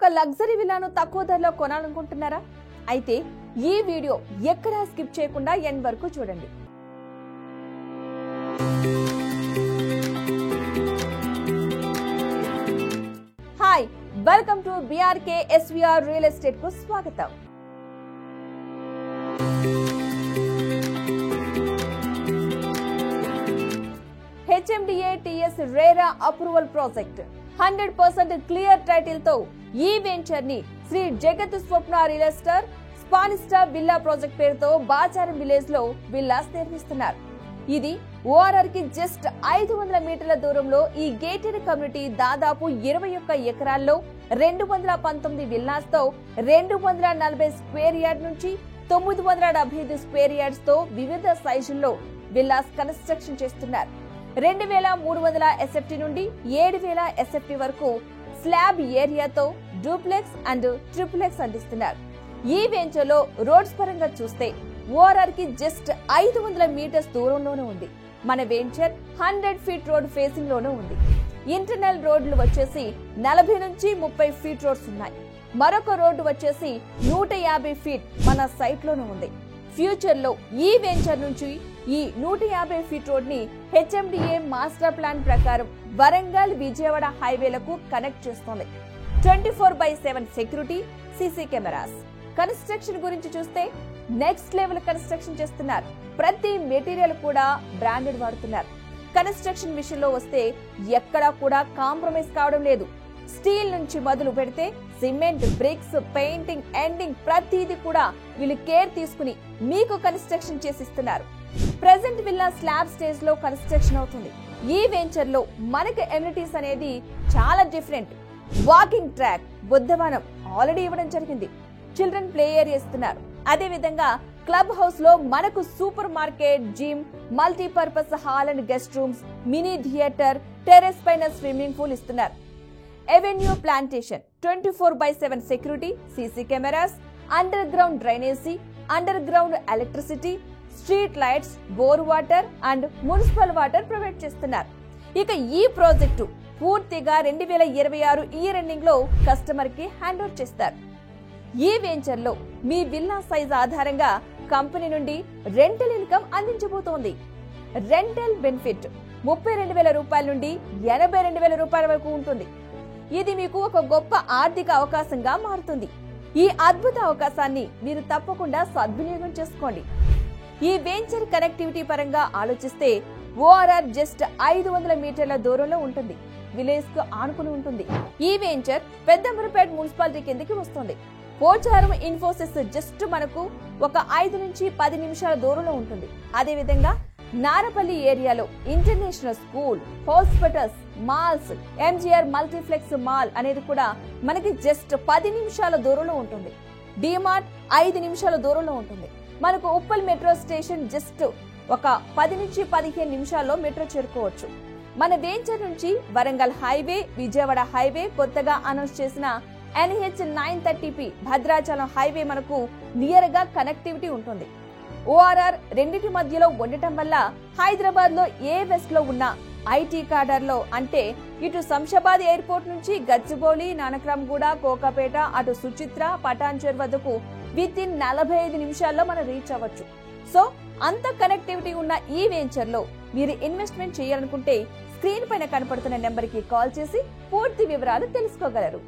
ఒక లగ్జరీ విల్లాను తక్కువ ధరలో కొనాలనుకుంటున్నారా? అయితే ఈ వీడియో ఎక్కడా స్కిప్ చేయకుండా ఎండ్ వరకు చూడండి. Hi, welcome to BRK SVR real estate కు స్వాగతం. HMDA TS RERA approval project 100% clear title తో ఈ వెంచర్ ని Shri Jagat Swapna real estate Spanista villa project పేరుతో బాచారం విలేజ్ లో విల్లాస్ నిర్మిస్తున్నారు. ఇది ఓఆర్ఆర్ కి జస్ట్ 500 మీటర్ల దూరంలో ఈ గేటెడ్ కమ్యూనిటీ దాదాపు 21 ఎకరాల్లో 219 విల్లాస్ తో 240 స్క్వేర్ యార్డ్ నుంచి 975 స్క్వేర్ యార్డ్స్ తో వివిధ సైజుల్లో విల్లాస్ కన్స్ట్రక్షన్ చేస్తున్నారు. 2300 ఎస్ఎఫ్టీ నుండి 7000 ఎస్ఎఫ్టీ వరకు స్లాబ్ ఏరియాతో డూప్లెక్స్ అండ్ ట్రిప్లెక్స్ అందిస్తున్నారు. ఈ వెంచర్ లో రోడ్స్ పరంగా చూస్తే ఓఆర్ఆర్ కి జస్ట్ 500 మీటర్స్ దూరంలోనే ఉంది. మన వెంచర్ 100 ఫీట్ రోడ్ ఫేసింగ్ లోనే ఉంది. ఇంటర్నల్ రోడ్లు వచ్చేసి 40 నుంచి 30 ఫీట్ రోడ్స్ ఉన్నాయి. మరొక రోడ్డు వచ్చేసి 150 ఫీట్ మన సైట్ లోనే ఉంది. ఫ్యూచర్ లో ఈ వెంచర్ నుంచి ఈ 150 ఫీట్ రోడ్ ని హెచ్ఎండిఏ మాస్టర్ ప్లాన్ ప్రకారం వరంగల్ విజయవాడ హైవేలకు కనెక్ట్ చేస్తుంది. 24/7 సెక్యూరిటీ, సీసీ కెమెరాస్. కన్స్ట్రక్షన్ గురించి చూస్తే నెక్స్ట్ లెవెల్ కన్స్ట్రక్షన్ చేస్తున్నారు. ప్రతి మెటీరియల్ కూడా బ్రాండెడ్ వాడుతున్నారు. కన్స్ట్రక్షన్ విషయంలో వస్తే ఎక్కడా కూడా కాంప్రమైజ్ కావడం లేదు. స్టీల్ నుంచి మొదలు పెడితే సిమెంట్, బ్రిక్స్, పెయింటింగ్, ఎండింగ్ ప్రతిదీ కూడా వీళ్ళు కేర్ తీసుకుని మీకు కన్స్ట్రక్షన్ చేసిస్తున్నారు. ప్రెజెంట్ విల్లా స్లాబ్ స్టేజ్ లో కన్స్ట్రక్షన్ అవుతుంది. ఈ వెంచర్ లో మనకి ఎమ్యూనిటీస్ అనేది చాలా different. Walking track, Buddhavanam already ఇవ్వడం జరిగింది. చిల్డ్రన్ ప్లే ఏరియా ఇస్తున్నారు. అదే విధంగా క్లబ్ హౌస్ లో మనకు super market, gym, multipurpose hall and guest rooms, mini theatre, terrace పైన స్విమ్మింగ్ పూల్ ఇస్తున్నారు. Avenue plantation, 24/7 security, CC cameras, under ground drainage, under ground electricity, street lights, bore water and municipal water provide చేస్తున్నారు. ఇక ఈ project పూర్తిగా 2026 year ending లో customer కి hand over చేస్తారు. ఈ వెంచర్ లో మీ విల్లా సైజ్ ఆధారంగా కంపెనీ నుండి రెంటల్ ఇన్కమ్ అందించబోతోంది. రెంటల్ బెనిఫిట్ 32,000 రూపాయల నుండి 82,000 రూపాయల వరకు ఉంటుంది. ఇది మీకు ఒక గొప్ప ఆర్థిక అవకాశంగా మారుతుంది. ఈ అద్భుత అవకాశాన్ని మీరు తప్పకుండా సద్వినియోగం చేసుకోండి. ఈ వెంచర్ కనెక్టివిటీ పరంగా ఆలోచిస్తే ఓఆర్ఆర్ జస్ట్ 500 మీటర్ల దూరంలో ఉంటుంది. విలేజ్ కు ఆనుకుని ఉంటుంది. ఈ వెంచర్ పెద్దమరపేట మున్సిపాలిటీ కిందకి వస్తుంది. పోచారం ఇన్ఫోసిస్ జస్ట్ మనకు ఒక 5 నుంచి 10 నిమిషాల దూరంలో ఉంటుంది. అదే విధంగా నారపల్లి ఏరియాలో international school, hospitals, malls, MGR multiplex mall అనేది కూడా మనకి జస్ట్ 10 నిమిషాల దూరంలో ఉంటుంది. డిమార్ట్ 5 నిమిషాల దూరంలో ఉంటుంది. మనకు ఉప్పల్ మెట్రో స్టేషన్ జస్ట్ ఒక 10 నుంచి 15 నిమిషాల్లో మెట్రో చేరుకోవచ్చు. మన వెంచర్ నుంచి వరంగల్ హైవే, విజయవాడ హైవే, కొత్తగా అనౌన్స్ చేసిన NH 930P భద్రాచలం హైవే మనకు నియర్ గా కనెక్టివిటీ ఉంటుంది. ఓఆర్ఆర్ రెండింటి మధ్యలో ఉండటం వల్ల హైదరాబాద్ లో ఏ వెస్ట్ లో ఉన్న ఐటీ కార్డర్ లో అంటే ఇటు శంషాబాద్ ఎయిర్పోర్ట్ నుంచి గచ్చిబౌలి, నానక్రామ్గూడ, కోకాపేట, అటు సుచిత్ర, పటాన్చెర్ వద్దకు విత్ ఇన్ 45 నిమిషాల్లో మనం రీచ్ అవ్వచ్చు. సో అంత కనెక్టివిటీ ఉన్న ఈ వెంచర్ లో మీరు ఇన్వెస్ట్మెంట్ చేయాలనుకుంటే స్క్రీన్ పైన కనపడుతున్న నెంబర్ కి కాల్ చేసి పూర్తి వివరాలు తెలుసుకోగలరు.